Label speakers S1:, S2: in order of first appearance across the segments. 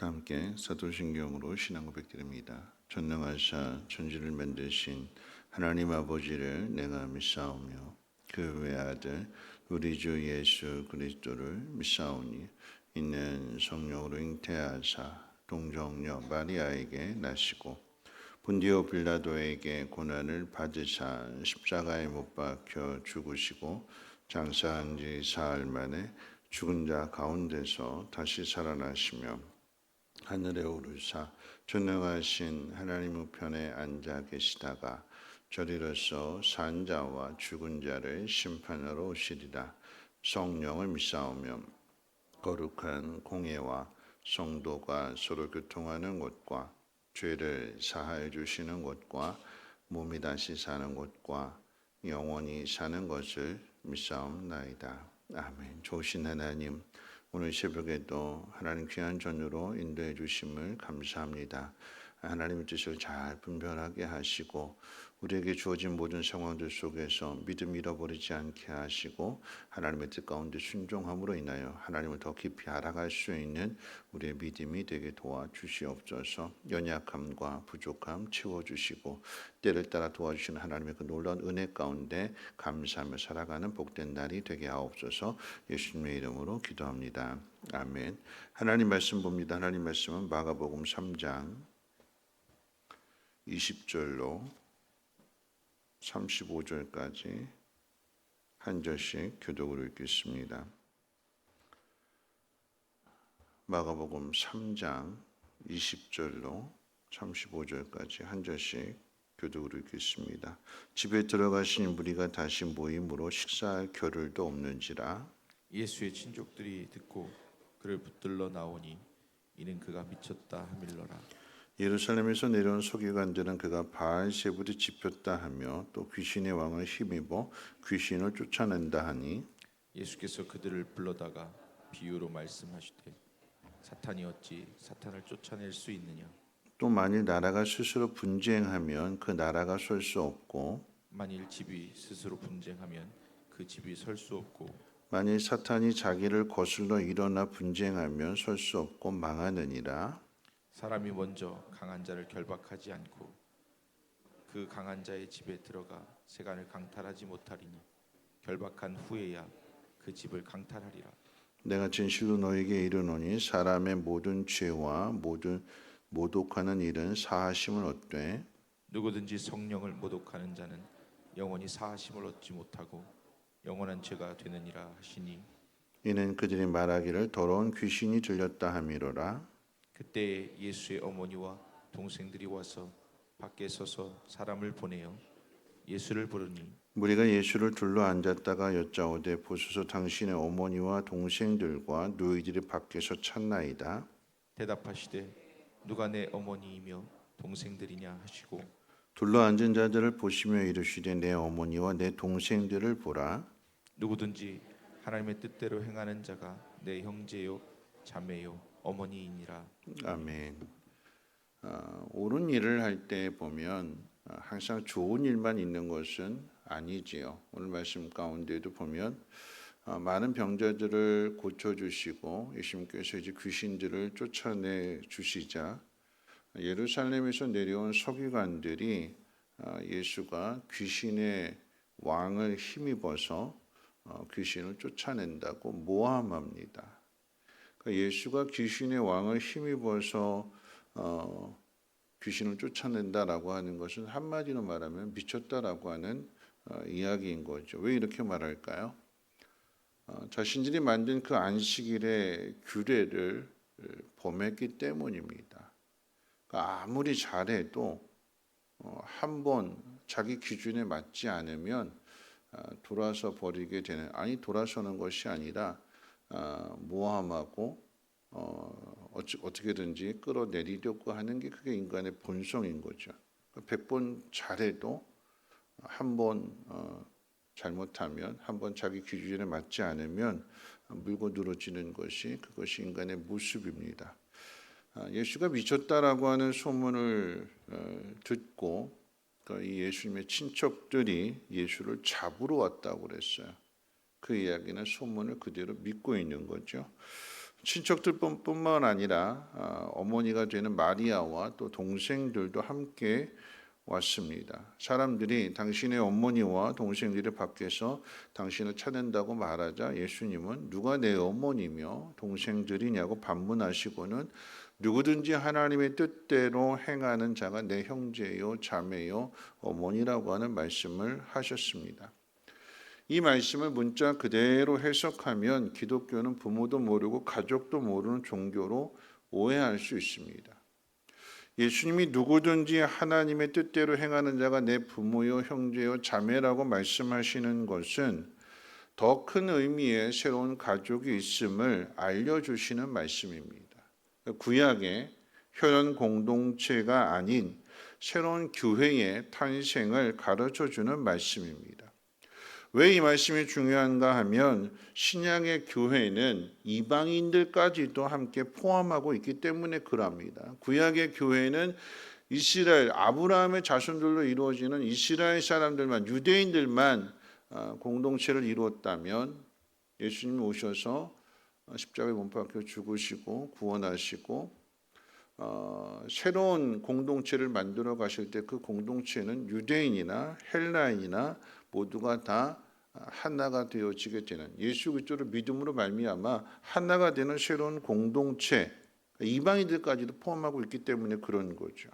S1: 다 함께 사도신경으로 신앙 고백드립니다. 전능하사 천지를 만드신 하나님 아버지를 내가 믿사오며 그 외아들 우리 주 예수 그리스도를 믿사오니 이는 성령으로 잉태하사 동정녀 마리아에게 나시고 본디오 빌라도에게 고난을 받으사 십자가에 못 박혀 죽으시고 장사한 지 사흘 만에 죽은 자 가운데서 다시 살아나시며 하늘에 오르사 전능하신 하나님 우편에 앉아 계시다가 저리로서 산 자와 죽은 자를 심판하러 오시리라. 성령을 믿사오며 거룩한 공예와 성도가 서로 교통하는 곳과 죄를 사하여 주시는 곳과 몸이 다시 사는 곳과 영원히 사는 것을 믿사옵나이다. 아멘. 좋으신 하나님, 오늘 새벽에도 하나님 귀한 전으로 인도해 주심을 감사합니다. 하나님의 뜻을 잘 분별하게 하시고 우리에게 주어진 모든 상황들 속에서 믿음 잃어버리지 않게 하시고 하나님의 뜻 가운데 순종함으로 인하여 하나님을 더 깊이 알아갈 수 있는 우리의 믿음이 되게 도와주시옵소서. 연약함과 부족함 채워주시고 때를 따라 도와주시는 하나님의 그 놀라운 은혜 가운데 감사하며 살아가는 복된 날이 되게 하옵소서. 예수님의 이름으로 기도합니다. 아멘. 하나님 말씀 봅니다. 하나님 말씀은 마가복음 3장 20절로 35절까지 한 절씩 교독으로 읽겠습니다. 마가복음 3장 20절로 35절까지 한 절씩 교독으로 읽겠습니다. 집에 들어가신 무리가 다시 모임으로 식사할 겨를도 없는지라.
S2: 예수의 친족들이 듣고 그를 붙들러 나오니 이는 그가 미쳤다 하밀러라.
S1: 예루살렘에서 내려온 서기관들은 그가 바알세불이 짚혔다 하며 또 귀신의 왕을 힘입어 귀신을 쫓아낸다 하니
S2: 예수께서 그들을 불러다가 비유로 말씀하시되 사탄이 어찌 사탄을 쫓아낼 수 있느냐.
S1: 또 만일 나라가 스스로 분쟁하면 그 나라가 설 수 없고
S2: 만일 집이 스스로 분쟁하면 그 집이 설 수 없고
S1: 만일 사탄이 자기를 거슬러 일어나 분쟁하면 설 수 없고 망하느니라.
S2: 사람이 먼저 강한 자를 결박하지 않고 그 강한 자의 집에 들어가 세간을 강탈하지 못하리니 결박한 후에야 그 집을 강탈하리라.
S1: 내가 진실로 너에게 이르노니 사람의 모든 죄와 모든 모독하는 일은 사하심을 얻되
S2: 누구든지 성령을 모독하는 자는 영원히 사하심을 얻지 못하고 영원한 죄가 되느니라 하시니
S1: 이는 그들이 말하기를 더러운 귀신이 들렸다 함이로라.
S2: 그때 예수의 어머니와 동생들이 와서 밖에 서서 사람을 보내어 예수를 부르니
S1: 무리가 예수를 둘러 앉았다가 여짜오되 보소서 당신의 어머니와 동생들과 너희들이 밖에서 찾나이다.
S2: 대답하시되 누가 내 어머니이며 동생들이냐 하시고
S1: 둘러 앉은 자들을 보시며 이르시되 내 어머니와 내 동생들을 보라.
S2: 누구든지 하나님의 뜻대로 행하는 자가 내 형제요 자매요 어머니이니라.
S1: 아멘. 옳은 일을 할 때 보면 항상 좋은 일만 있는 것은 아니지요. 오늘 말씀 가운데도 보면 많은 병자들을 고쳐주시고 예수님께서 이제 귀신들을 쫓아내 주시자 예루살렘에서 내려온 서기관들이 예수가 귀신의 왕을 힘입어서 귀신을 쫓아낸다고 모함합니다. 그러니까 예수가 귀신의 왕을 힘입어서 귀신을 쫓아낸다라고 하는 것은 한마디로 말하면 미쳤다라고 하는 이야기인 거죠. 왜 이렇게 말할까요? 자신들이 만든 그 안식일의 규례를 범했기 때문입니다. 그러니까 아무리 잘해도 한번 자기 기준에 맞지 않으면 돌아서 버리게 되는, 아니 돌아서는 것이 아니라 모함하고 어떻게든지 끌어내리려고 하는 게 그게 인간의 본성인 거죠. 100번 잘해도 한 번 잘못하면, 한 번 자기 기준에 맞지 않으면 물고 늘어지는 것이 그것이 인간의 모습입니다. 예수가 미쳤다라고 하는 소문을 듣고 이 예수님의 친척들이 예수를 잡으러 왔다고 그랬어요. 그 이야기는 소문을 그대로 믿고 있는 거죠. 친척들뿐만 아니라 어머니가 되는 마리아와 또 동생들도 함께 왔습니다. 사람들이 당신의 어머니와 동생들이 밖에서 당신을 찾는다고 말하자 예수님은 누가 내 어머니며 동생들이냐고 반문하시고는 누구든지 하나님의 뜻대로 행하는 자가 내 형제요 자매요 어머니라고 하는 말씀을 하셨습니다. 이 말씀을 문자 그대로 해석하면 기독교는 부모도 모르고 가족도 모르는 종교로 오해할 수 있습니다. 예수님이 누구든지 하나님의 뜻대로 행하는 자가 내 부모요 형제요 자매라고 말씀하시는 것은 더 큰 의미의 새로운 가족이 있음을 알려주시는 말씀입니다. 구약의 혈연 공동체가 아닌 새로운 교회의 탄생을 가르쳐주는 말씀입니다. 왜 이 말씀이 중요한가 하면 신약의 교회는 이방인들까지도 함께 포함하고 있기 때문에 그럽니다. 구약의 교회는 이스라엘 아브라함의 자손들로 이루어지는 이스라엘 사람들만 유대인들만 공동체를 이루었다면 예수님이 오셔서 십자가에 못 박혀 죽으시고 구원하시고 새로운 공동체를 만들어 가실 때 그 공동체는 유대인이나 헬라인이나 모두가 다 하나가 되어지게 되는 예수 그리스도를 믿음으로 말미암아 하나가 되는 새로운 공동체 이방인들까지도 포함하고 있기 때문에 그런 거죠.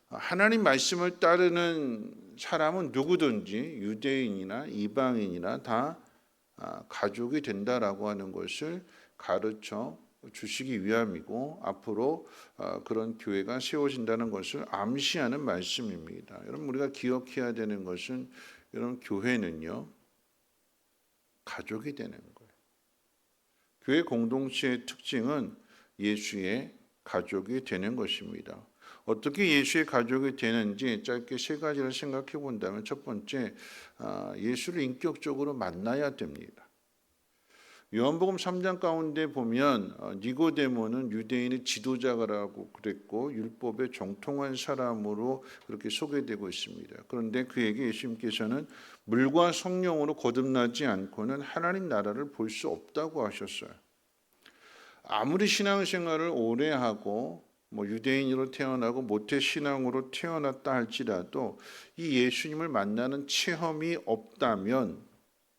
S1: 하나님 말씀을 따르는 사람은 누구든지 유대인이나 이방인이나 다 가족이 된다라고 하는 것을 가르쳐 주시기 위함이고 앞으로 그런 교회가 세워진다는 것을 암시하는 말씀입니다. 여러분 우리가 기억해야 되는 것은 여러분 교회는요 가족이 되는 거예요. 교회 공동체의 특징은 예수의 가족이 되는 것입니다. 어떻게 예수의 가족이 되는지 짧게 세 가지를 생각해 본다면 첫 번째 예수를 인격적으로 만나야 됩니다. 요한복음 3장 가운데 보면 니고데모는 유대인의 지도자라고 그랬고 율법에 정통한 사람으로 그렇게 소개되고 있습니다. 그런데 그에게 예수님께서는 물과 성령으로 거듭나지 않고는 하나님 나라를 볼 수 없다고 하셨어요. 아무리 신앙생활을 오래 하고 유대인으로 태어나고 모태 신앙으로 태어났다 할지라도 이 예수님을 만나는 체험이 없다면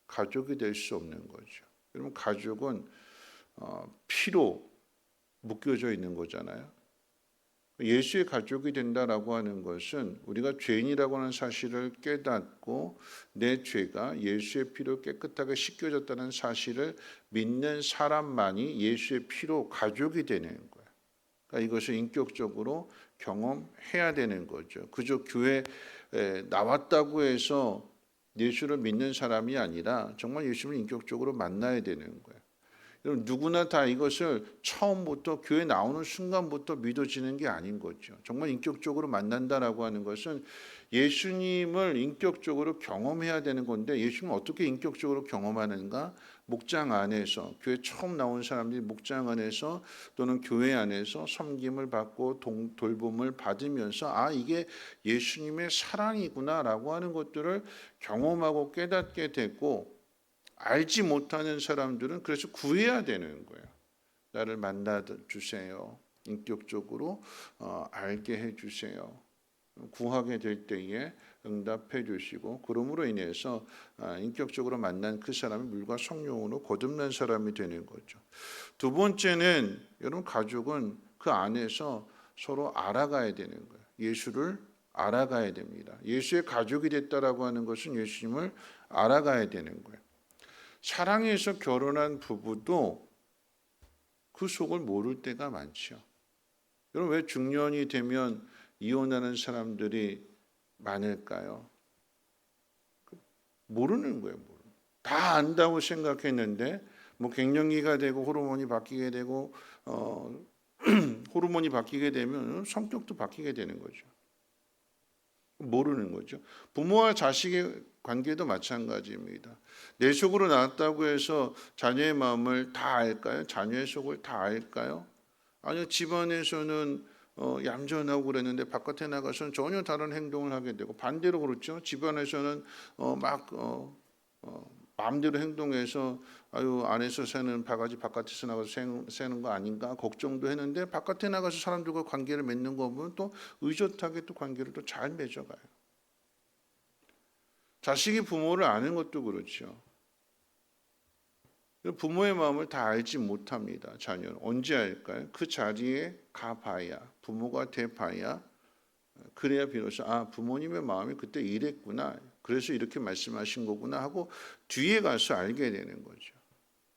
S1: 가족이 될 수 없는 거죠. 여러분 가족은 피로 묶여져 있는 거잖아요. 예수의 가족이 된다라고 하는 것은 우리가 죄인이라고 하는 사실을 깨닫고 내 죄가 예수의 피로 깨끗하게 씻겨졌다는 사실을 믿는 사람만이 예수의 피로 가족이 되는 거예요. 그러니까 이것을 인격적으로 경험해야 되는 거죠. 그저 교회에 나왔다고 해서 예수를 믿는 사람이 아니라 정말 예수를 인격적으로 만나야 되는 거예요. 여러분 누구나 다 이것을 처음부터 교회 나오는 순간부터 믿어지는 게 아닌 거죠. 정말 인격적으로 만난다라고 하는 것은 예수님을 인격적으로 경험해야 되는 건데 예수님을 어떻게 인격적으로 경험하는가? 목장 안에서 교회 처음 나온 사람들이 목장 안에서 또는 교회 안에서 섬김을 받고 돌봄을 받으면서 이게 예수님의 사랑이구나라고 하는 것들을 경험하고 깨닫게 되고 알지 못하는 사람들은 그래서 구해야 되는 거예요. 나를 만나 주세요. 인격적으로 알게 해 주세요. 구하게 될 때에 응답해 주시고 그러므로 인해서 인격적으로 만난 그 사람이 물과 성령으로 거듭난 사람이 되는 거죠. 두 번째는 여러분 가족은 그 안에서 서로 알아가야 되는 거예요. 예수를 알아가야 됩니다. 예수의 가족이 됐다라고 하는 것은 예수님을 알아가야 되는 거예요. 사랑해서 결혼한 부부도 그 속을 모를 때가 많죠. 여러분 왜 중년이 되면 이혼하는 사람들이 많을까요? 모르는 거예요. 다 안다고 생각했는데 갱년기가 되고 호르몬이 바뀌게 되고 호르몬이 바뀌게 되면 성격도 바뀌게 되는 거죠. 모르는 거죠. 부모와 자식의 관계도 마찬가지입니다. 내 속으로 나왔다고 해서 자녀의 마음을 다 알까요? 자녀의 속을 다 알까요? 아니요. 집안에서는 얌전하고 그랬는데 바깥에 나가서는 전혀 다른 행동을 하게 되고 반대로 그렇죠. 집안에서는 막 마음대로 행동해서 아유 안에서 새는 바가지 바깥에서 나가서 새는 거 아닌가 걱정도 했는데 바깥에 나가서 사람들과 관계를 맺는 거 보면 또 의젓하게 또 관계를 또 잘 맺어가요. 자식이 부모를 아는 것도 그렇죠. 부모의 마음을 다 알지 못합니다. 자녀는 언제 알까요? 그 자리에 가봐야 부모가 돼봐야 그래야 비로소 부모님의 마음이 그때 이랬구나. 그래서 이렇게 말씀하신 거구나 하고 뒤에 가서 알게 되는 거죠.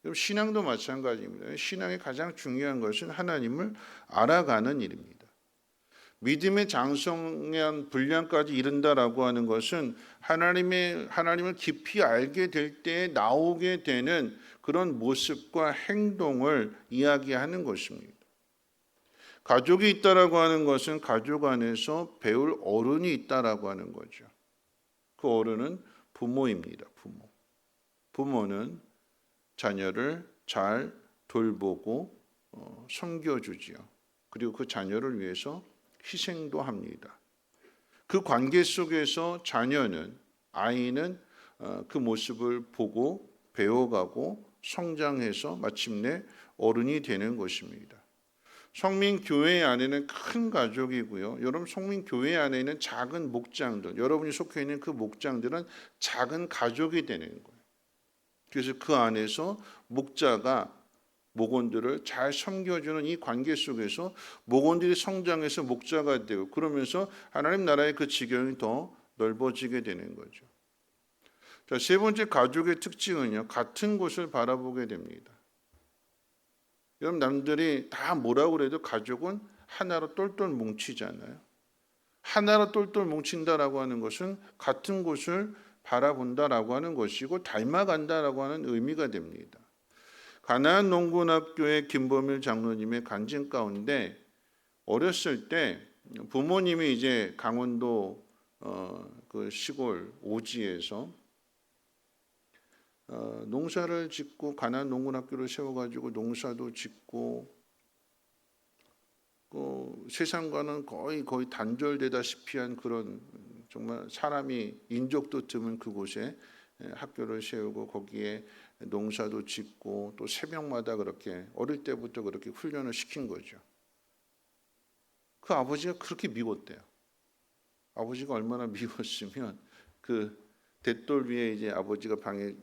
S1: 그럼 신앙도 마찬가지입니다. 신앙의 가장 중요한 것은 하나님을 알아가는 일입니다. 믿음의 장성한 분량까지 이른다라고 하는 것은 하나님을 깊이 알게 될 때 나오게 되는 그런 모습과 행동을 이야기하는 것입니다. 가족이 있다라고 하는 것은 가족 안에서 배울 어른이 있다라고 하는 거죠. 그 어른은 부모입니다. 부모는 자녀를 잘 돌보고 섬겨주지요. 그리고 그 자녀를 위해서 희생도 합니다. 그 관계 속에서 아이는 그 모습을 보고 배워가고 성장해서 마침내 어른이 되는 것입니다. 성민교회 안에는 큰 가족이고요. 여러분 성민교회 안에 있는 작은 목장들, 여러분이 속해 있는 그 목장들은 작은 가족이 되는 거예요. 그래서 그 안에서 목자가 목원들을 잘 섬겨주는 이 관계 속에서 목원들이 성장해서 목자가 되고 그러면서 하나님 나라의 그 지경이 더 넓어지게 되는 거죠. 자, 세 번째 가족의 특징은요. 같은 곳을 바라보게 됩니다. 여러분 남들이 다 뭐라고 그래도 가족은 하나로 똘똘 뭉치잖아요. 하나로 똘똘 뭉친다라고 하는 것은 같은 곳을 바라본다라고 하는 것이고 닮아간다라고 하는 의미가 됩니다. 가나안 농군학교의 김범일 장로님의 간증 가운데 어렸을 때 부모님이 이제 강원도 그 시골 오지에서 농사를 짓고 가나안 농군학교를 세워가지고 농사도 짓고 세상과는 거의 단절되다시피 한 그런 정말 사람이 인적도 드문 그곳에 학교를 세우고 거기에 농사도 짓고 또 새벽마다 그렇게 어릴 때부터 그렇게 훈련을 시킨 거죠. 그 아버지가 그렇게 미웠대요. 아버지가 얼마나 미웠으면 그 대돌 위에 이제 아버지가 방에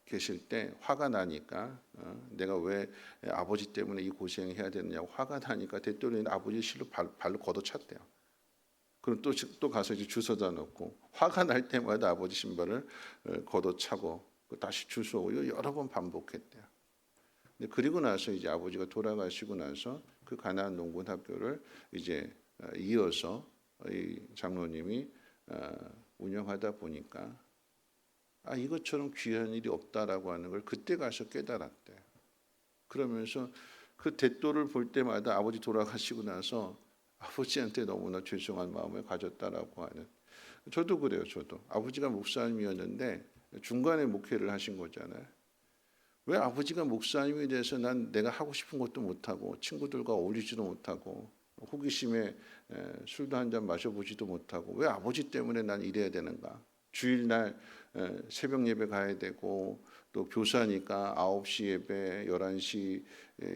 S1: 계실 때 화가 나니까 내가 왜 아버지 때문에 이 고생해야 되느냐고 화가 나니까 대돌 위에 아버지 실로 발로 걷어찼대요. 그럼 또 가서 이제 주워다 놓고 화가 날 때마다 아버지 신발을 걷어차고 다시 주워오고 여러 번 반복했대요. 근데 그리고 나서 이제 아버지가 돌아가시고 나서 그 가나안 농군 학교를 이제 이어서 이 장로님이 운영하다 보니까 이것처럼 귀한 일이 없다라고 하는 걸 그때 가서 깨달았대요. 그러면서 그 대돌을 볼 때마다 아버지 돌아가시고 나서 아버지한테 너무나 죄송한 마음을 가졌다라고 하는. 저도 그래요. 저도 아버지가 목사님이었는데 중간에 목회를 하신 거잖아요. 왜 아버지가 목사님이 돼서 난 내가 하고 싶은 것도 못하고 친구들과 어울리지도 못하고 호기심에 술도 한잔 마셔보지도 못하고 왜 아버지 때문에 난 이래야 되는가. 주일날 새벽 예배 가야 되고 또 교사니까 9시 예배, 11시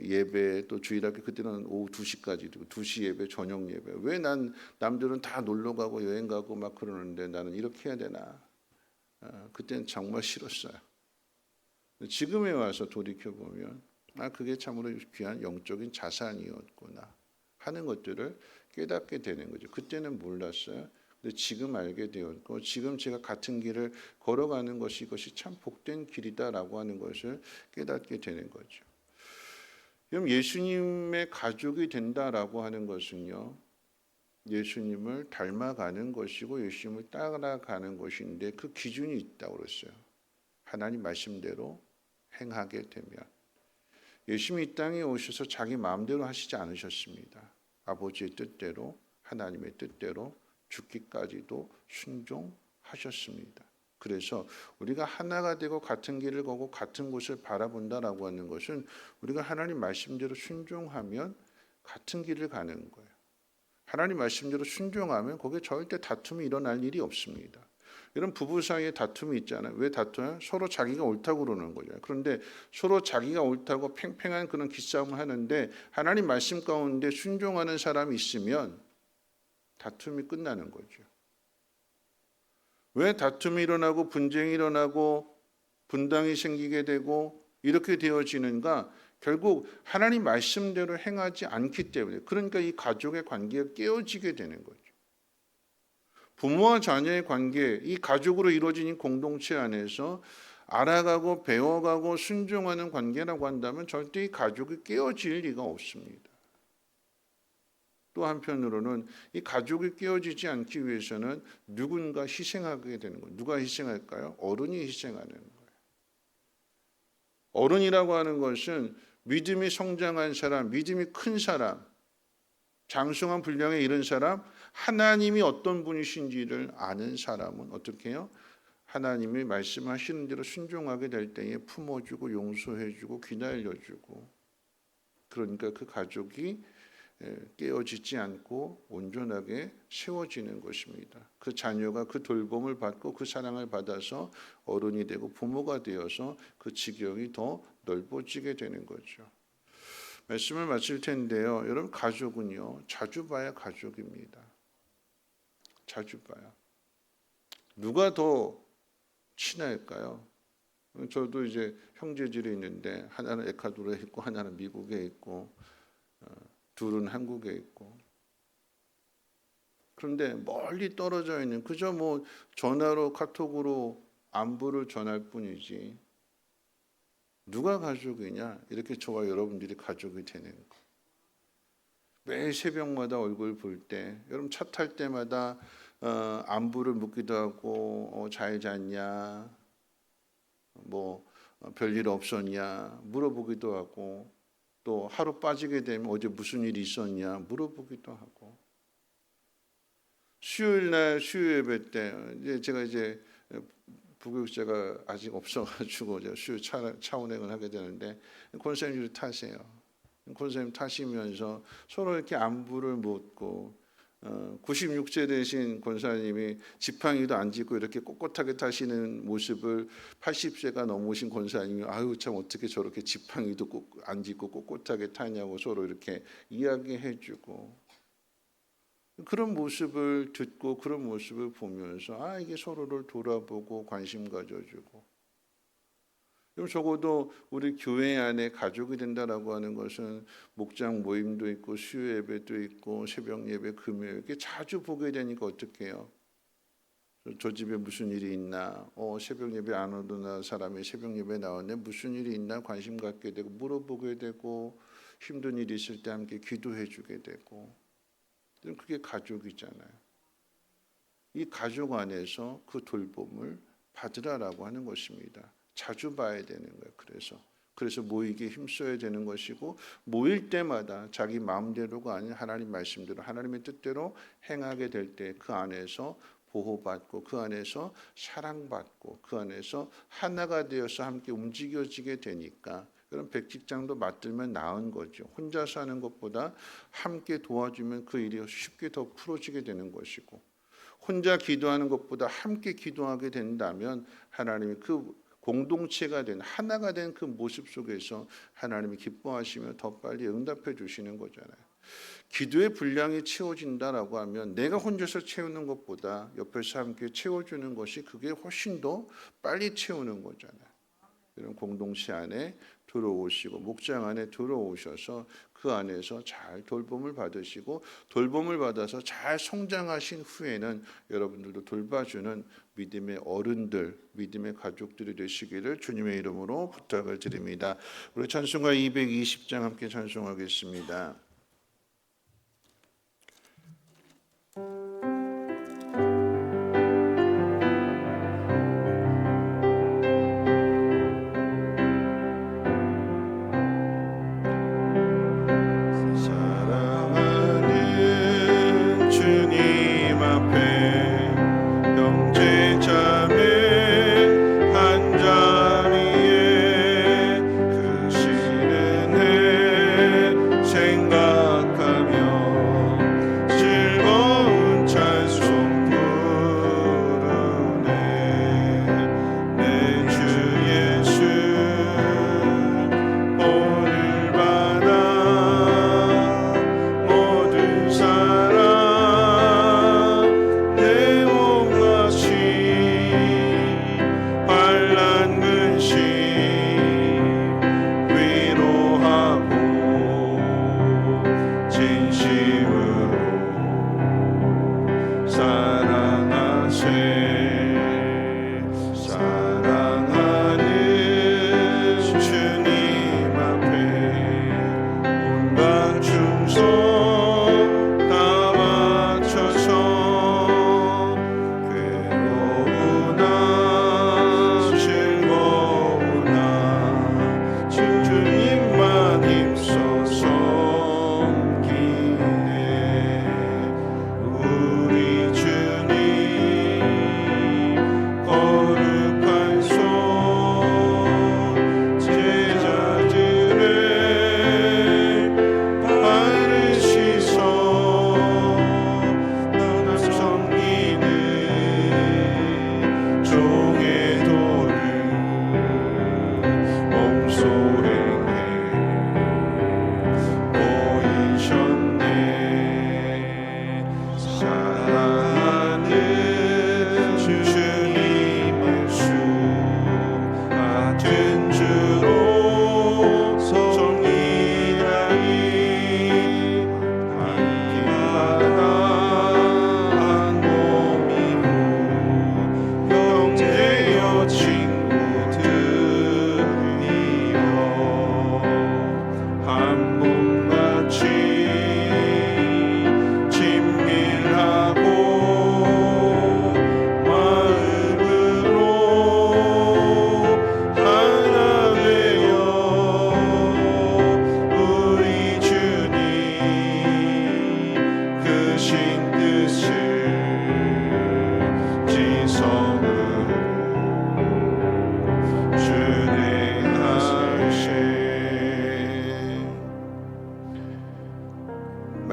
S1: 예배, 또 주일학교 그때는 오후 2시까지 2시 예배, 저녁 예배. 왜 난 남들은 다 놀러 가고 여행 가고 막 그러는데 나는 이렇게 해야 되나. 그때는 정말 싫었어요. 지금에 와서 돌이켜보면 그게 참으로 귀한 영적인 자산이었구나 하는 것들을 깨닫게 되는 거죠. 그때는 몰랐어요. 근데 지금 알게 되었고 지금 제가 같은 길을 걸어가는 것이 이것이 참 복된 길이다라고 하는 것을 깨닫게 되는 거죠. 그럼 예수님의 가족이 된다라고 하는 것은요. 예수님을 닮아가는 것이고 예수님을 따라가는 것인데 그 기준이 있다고 그랬어요. 하나님 말씀대로 행하게 되면 예수님이 이 땅에 오셔서 자기 마음대로 하시지 않으셨습니다. 아버지의 뜻대로 하나님의 뜻대로 죽기까지도 순종하셨습니다. 그래서 우리가 하나가 되고 같은 길을 걷고 같은 곳을 바라본다라고 하는 것은 우리가 하나님 말씀대로 순종하면 같은 길을 가는 거예요. 하나님 말씀대로 순종하면 거기에 절대 다툼이 일어날 일이 없습니다. 이런 부부 사이에 다툼이 있잖아요. 왜 다투어요? 서로 자기가 옳다고 그러는 거죠. 그런데 서로 자기가 옳다고 팽팽한 그런 기싸움을 하는데 하나님 말씀 가운데 순종하는 사람이 있으면 다툼이 끝나는 거죠. 왜 다툼이 일어나고 분쟁이 일어나고 분당이 생기게 되고 이렇게 되어지는가? 결국 하나님 말씀대로 행하지 않기 때문에, 그러니까 이 가족의 관계가 깨어지게 되는 거죠. 부모와 자녀의 관계, 이 가족으로 이루어진 이 공동체 안에서 알아가고 배워가고 순종하는 관계라고 한다면 절대 이 가족이 깨어질 리가 없습니다. 또 한편으로는 이 가족이 깨어지지 않기 위해서는 누군가 희생하게 되는 거예요. 누가 희생할까요? 어른이 희생하는 거예요. 어른이라고 하는 것은 믿음이 성장한 사람, 믿음이 큰 사람, 장성한 분량에 이른 사람, 하나님이 어떤 분이신지를 아는 사람은 어떻게 해요? 하나님이 말씀하시는 대로 순종하게 될 때에 품어주고 용서해주고 기다려주고, 그러니까 그 가족이 깨어지지 않고 온전하게 세워지는 것입니다. 그 자녀가 그 돌봄을 받고 그 사랑을 받아서 어른이 되고 부모가 되어서 그 지경이 더 넓어지게 되는 거죠. 말씀을 마칠 텐데요. 여러분, 가족은요, 자주 봐야 가족입니다. 자주 봐요. 누가 더 친할까요? 저도 이제 형제들이 있는데 하나는 에콰도르에 있고 하나는 미국에 있고 둘은 한국에 있고, 그런데 멀리 떨어져 있는, 그저 뭐 전화로 카톡으로 안부를 전할 뿐이지 누가 가족이냐? 이렇게 저와 여러분들이 가족이 되는 거. 매일 새벽마다 얼굴 볼 때, 여러분 차 탈 때마다 안부를 묻기도 하고 잘 잤냐, 뭐 별일 없었냐 물어보기도 하고, 또 하루 빠지게 되면 어제 무슨 일이 있었냐 물어보기도 하고, 수요일 날 수요 예배 때 제가 이제 부교육자가 아직 없어가지고 제가 수요 차 운행을 하게 되는데, 권사님들이 타세요. 권사님 타시면서 서로 이렇게 안부를 묻고, 96세 되신 권사님이 지팡이도 안 짚고 이렇게 꼿꼿하게 타시는 모습을 80세가 넘으신 권사님이 아유 참 어떻게 저렇게 지팡이도 안 짚고 꼿꼿하게 타냐고 서로 이렇게 이야기해주고, 그런 모습을 듣고 그런 모습을 보면서 이게 서로를 돌아보고 관심 가져주고, 그럼 적어도 우리 교회 안에 가족이 된다라고 하는 것은 목장 모임도 있고 수요 예배도 있고 새벽 예배, 금요일 이렇게 자주 보게 되니까 어떻게 해요? 저 집에 무슨 일이 있나? 새벽 예배 안 오던 사람이 새벽 예배 나왔네. 무슨 일이 있나? 관심 갖게 되고 물어보게 되고, 힘든 일이 있을 때 함께 기도해 주게 되고, 그게 가족이잖아요. 이 가족 안에서 그 돌봄을 받으라라고 하는 것입니다. 자주 봐야 되는 거예요. 그래서 모이기에 힘써야 되는 것이고, 모일 때마다 자기 마음대로가 아닌 하나님 말씀대로 하나님의 뜻대로 행하게 될 때 그 안에서 보호받고, 그 안에서 사랑받고, 그 안에서 하나가 되어서 함께 움직여지게 되니까, 그런 백직장도 맡들면 나은 거죠. 혼자서 하는 것보다 함께 도와주면 그 일이 쉽게 더 풀어지게 되는 것이고, 혼자 기도하는 것보다 함께 기도하게 된다면 하나님이 그 공동체가 된, 하나가 된 그 모습 속에서 하나님이 기뻐하시며 더 빨리 응답해 주시는 거잖아요. 기도의 분량이 채워진다라고 하면 내가 혼자서 채우는 것보다 옆에서 함께 채워주는 것이 그게 훨씬 더 빨리 채우는 거잖아요. 이런 공동체 안에 들어오시고 목장 안에 들어오셔서 그 안에서 잘 돌봄을 받으시고, 돌봄을 받아서 잘 성장하신 후에는 여러분들도 돌봐주는 믿음의 어른들, 믿음의 가족들이 되시기를 주님의 이름으로 부탁을 드립니다. 우리 찬송가 220장 함께 찬송하겠습니다. 생각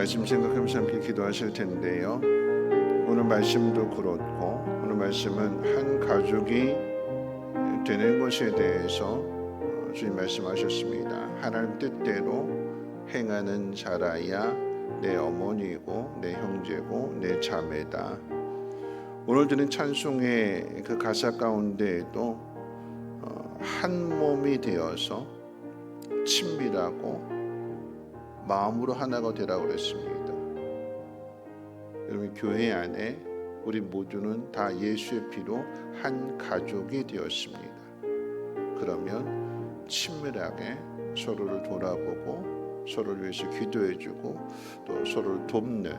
S1: 말씀 생각하면서 함께 기도하실 텐데요. 오늘 말씀도 그렇고 오늘 말씀은 한 가족이 되는 것에 대해서 주님 말씀하셨습니다. 하나님 뜻대로 행하는 자라야 내 어머니고 내 형제고 내 자매다. 오늘 드린 찬송의 그 가사 가운데에도 한 몸이 되어서 친밀하고 마음으로 하나가 되라고 그랬습니다. 여러분, 교회 안에 우리 모두는 다 예수의 피로 한 가족이 되었습니다. 그러면 친밀하게 서로를 돌아보고 서로를 위해서 기도해주고 또 서로를 돕는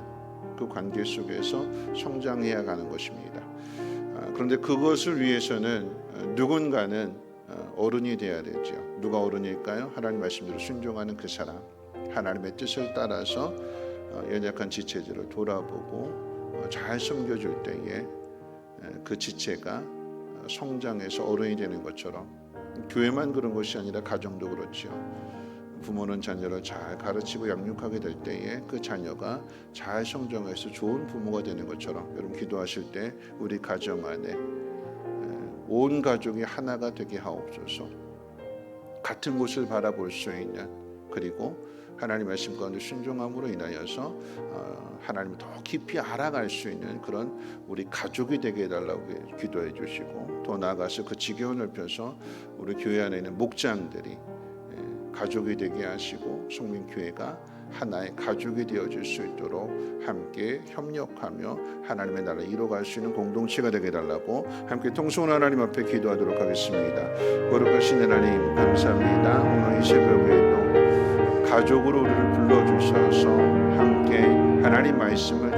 S1: 그 관계 속에서 성장해야 하는 것입니다. 그런데 그것을 위해서는 누군가는 어른이 되어야 되죠. 누가 어른일까요? 하나님 말씀대로 순종하는 그 사람, 하나님의 뜻을 따라서 연약한 지체들을 돌아보고 잘 섬겨줄 때에 그 지체가 성장해서 어른이 되는 것처럼 교회만 그런 것이 아니라 가정도 그렇죠. 부모는 자녀를 잘 가르치고 양육하게 될 때에 그 자녀가 잘 성장해서 좋은 부모가 되는 것처럼 여러분 기도하실 때 우리 가정 안에 온 가족이 하나가 되게 하옵소서. 같은 곳을 바라볼 수 있는, 그리고 하나님 말씀 가운데 순종함으로 인하여서 하나님을 더 깊이 알아갈 수 있는 그런 우리 가족이 되게 해달라고 기도해 주시고, 더 나아가서 그 지경을 넓혀서 우리 교회 안에 있는 목장들이 가족이 되게 하시고 성민교회가 하나의 가족이 되어질 수 있도록 함께 협력하며 하나님의 나라를 이뤄갈 수 있는 공동체가 되게 해달라고 함께 통성은 하나님 앞에 기도하도록 하겠습니다. 거룩하신 하나님 감사합니다. 오늘 이 새벽에도 가족으로 우리를 불러주셔서 함께 하나님 말씀을